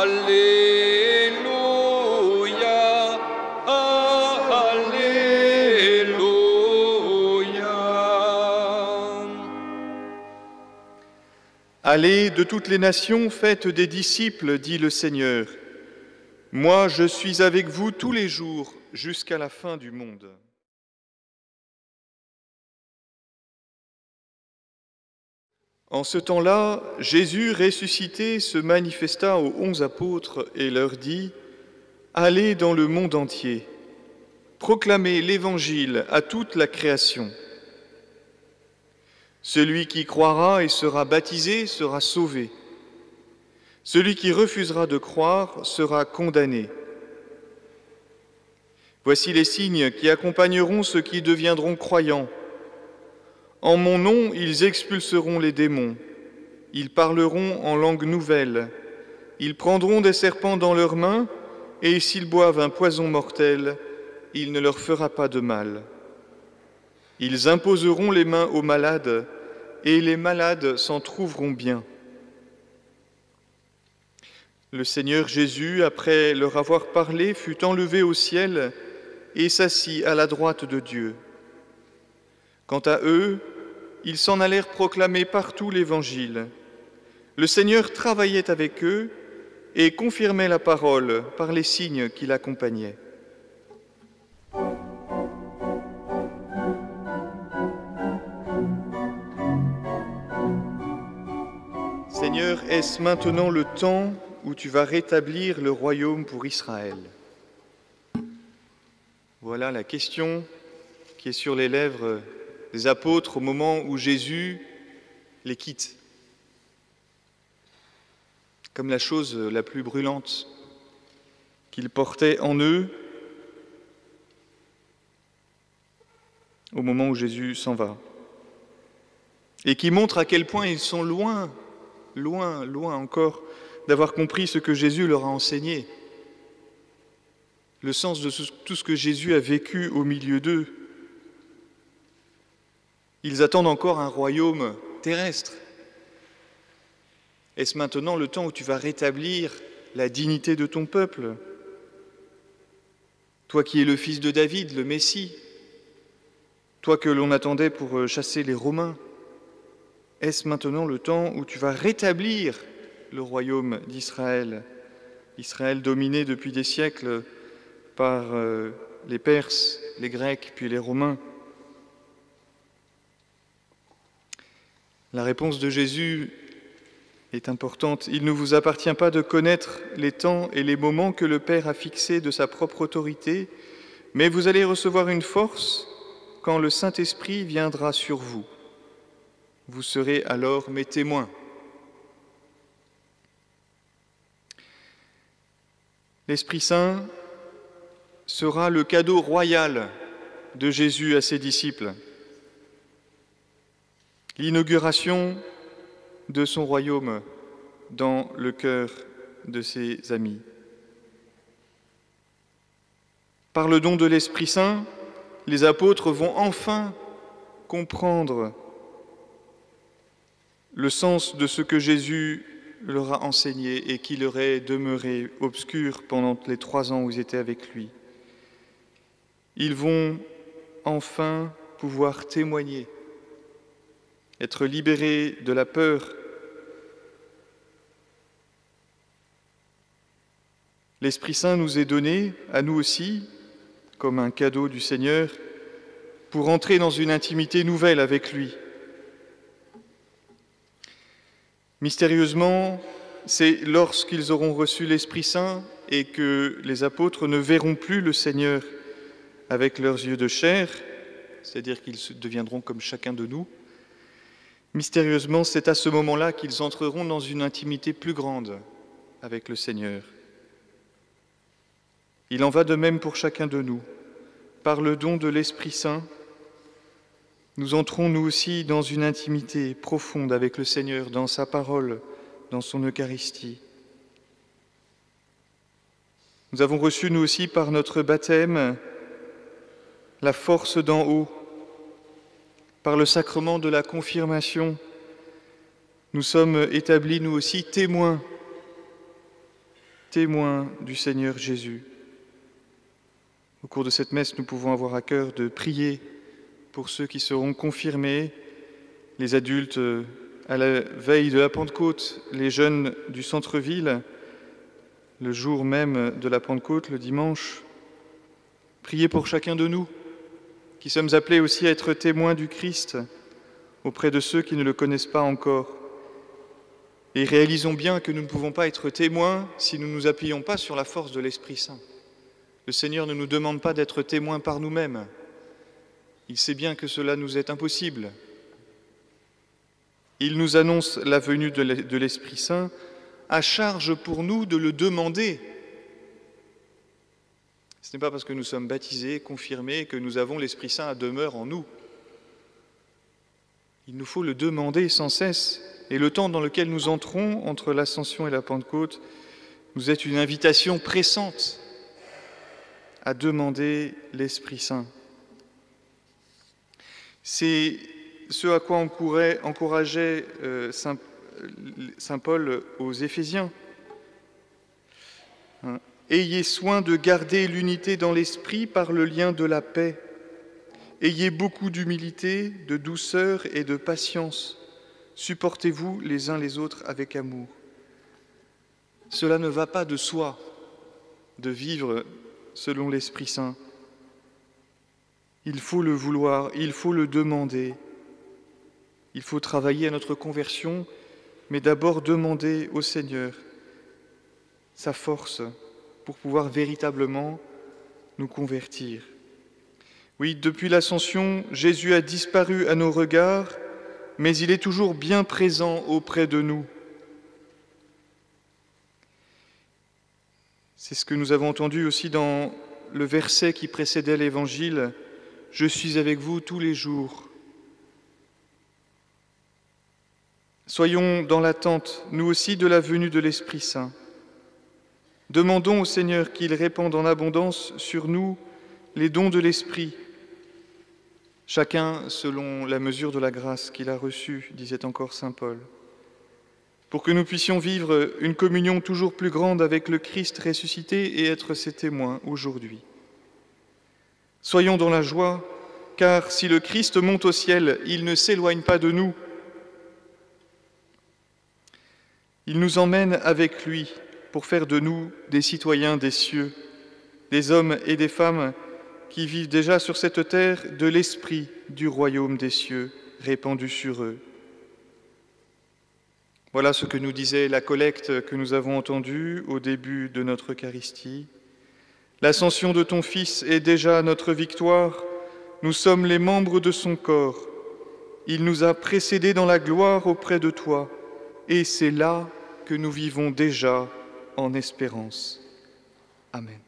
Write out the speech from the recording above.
Alléluia, Alléluia. Allez de toutes les nations, faites des disciples, dit le Seigneur. Moi, je suis avec vous tous les jours jusqu'à la fin du monde. En ce temps-là, Jésus ressuscité se manifesta aux 11 apôtres et leur dit : Allez dans le monde entier, proclamez l'Évangile à toute la création. Celui qui croira et sera baptisé sera sauvé. Celui qui refusera de croire sera condamné. Voici les signes qui accompagneront ceux qui deviendront croyants. En mon nom, ils expulseront les démons. Ils parleront en langue nouvelle. Ils prendront des serpents dans leurs mains, et s'ils boivent un poison mortel, il ne leur fera pas de mal. Ils imposeront les mains aux malades, et les malades s'en trouveront bien. Le Seigneur Jésus, après leur avoir parlé, fut enlevé au ciel et s'assit à la droite de Dieu. Quant à eux, ils s'en allèrent proclamer partout l'Évangile. Le Seigneur travaillait avec eux et confirmait la parole par les signes qui l'accompagnaient. Seigneur, est-ce maintenant le temps où tu vas rétablir le royaume pour Israël ? Voilà la question qui est sur les lèvres des apôtres au moment où Jésus les quitte. Comme la chose la plus brûlante qu'ils portaient en eux au moment où Jésus s'en va. Et qui montre à quel point ils sont loin encore d'avoir compris ce que Jésus leur a enseigné, le sens de tout ce que Jésus a vécu au milieu d'eux. Ils attendent encore un royaume terrestre. Est-ce maintenant le temps où tu vas rétablir la dignité de ton peuple ? Toi qui es le fils de David, le Messie, toi que l'on attendait pour chasser les Romains, est-ce maintenant le temps où tu vas rétablir le royaume d'Israël, Israël dominé depuis des siècles par les Perses, les Grecs, puis les Romains? La réponse de Jésus est importante. Il ne vous appartient pas de connaître les temps et les moments que le Père a fixés de sa propre autorité, mais vous allez recevoir une force quand le Saint-Esprit viendra sur vous. Vous serez alors mes témoins. L'Esprit Saint sera le cadeau royal de Jésus à ses disciples. L'inauguration de son royaume dans le cœur de ses amis. Par le don de l'Esprit Saint, les apôtres vont enfin comprendre le sens de ce que Jésus leur a enseigné et qui leur est demeuré obscur pendant les 3 ans où ils étaient avec lui. Ils vont enfin pouvoir témoigner, être libérés de la peur. L'Esprit Saint nous est donné, à nous aussi, comme un cadeau du Seigneur, pour entrer dans une intimité nouvelle avec lui. Mystérieusement, c'est lorsqu'ils auront reçu l'Esprit Saint et que les apôtres ne verront plus le Seigneur avec leurs yeux de chair, c'est-à-dire qu'ils deviendront comme chacun de nous. Mystérieusement, c'est à ce moment-là qu'ils entreront dans une intimité plus grande avec le Seigneur. Il en va de même pour chacun de nous. Par le don de l'Esprit Saint, nous entrons nous aussi dans une intimité profonde avec le Seigneur, dans sa parole, dans son Eucharistie. Nous avons reçu nous aussi par notre baptême la force d'en haut. Par le sacrement de la confirmation, nous sommes établis nous aussi témoins témoins du Seigneur Jésus. Au cours de cette messe, nous pouvons avoir à cœur de prier pour ceux qui seront confirmés, les adultes à la veille de la Pentecôte, les jeunes du centre-ville, le jour même de la Pentecôte, le dimanche. Priez pour chacun de nous, qui sommes appelés aussi à être témoins du Christ auprès de ceux qui ne le connaissent pas encore. Et réalisons bien que nous ne pouvons pas être témoins si nous ne nous appuyons pas sur la force de l'Esprit Saint. Le Seigneur ne nous demande pas d'être témoins par nous-mêmes. Il sait bien que cela nous est impossible. Il nous annonce la venue de l'Esprit Saint, à charge pour nous de le demander. Ce n'est pas parce que nous sommes baptisés, confirmés, que nous avons l'Esprit Saint à demeure en nous. Il nous faut le demander sans cesse. Et le temps dans lequel nous entrons entre l'Ascension et la Pentecôte nous est une invitation pressante à demander l'Esprit Saint. C'est ce à quoi encourageait saint Paul aux Éphésiens. Ayez soin de garder l'unité dans l'esprit par le lien de la paix. Ayez beaucoup d'humilité, de douceur et de patience. Supportez-vous les uns les autres avec amour. Cela ne va pas de soi de vivre selon l'Esprit Saint. Il faut le vouloir, il faut le demander. Il faut travailler à notre conversion, mais d'abord demander au Seigneur sa force pour pouvoir véritablement nous convertir. Oui, depuis l'Ascension, Jésus a disparu à nos regards, mais il est toujours bien présent auprès de nous. C'est ce que nous avons entendu aussi dans le verset qui précédait l'Évangile « Je suis avec vous tous les jours ». Soyons dans l'attente, nous aussi, de la venue de l'Esprit Saint. Demandons au Seigneur qu'il répande en abondance sur nous les dons de l'Esprit, chacun selon la mesure de la grâce qu'il a reçue, disait encore saint Paul, pour que nous puissions vivre une communion toujours plus grande avec le Christ ressuscité et être ses témoins aujourd'hui. Soyons dans la joie, car si le Christ monte au ciel, il ne s'éloigne pas de nous. Il nous emmène avec lui pour faire de nous des citoyens des cieux, des hommes et des femmes qui vivent déjà sur cette terre de l'esprit du royaume des cieux répandu sur eux. Voilà ce que nous disait la collecte que nous avons entendue au début de notre Eucharistie. L'ascension de ton Fils est déjà notre victoire. Nous sommes les membres de son corps. Il nous a précédés dans la gloire auprès de toi, et c'est là que nous vivons déjà en espérance. Amen.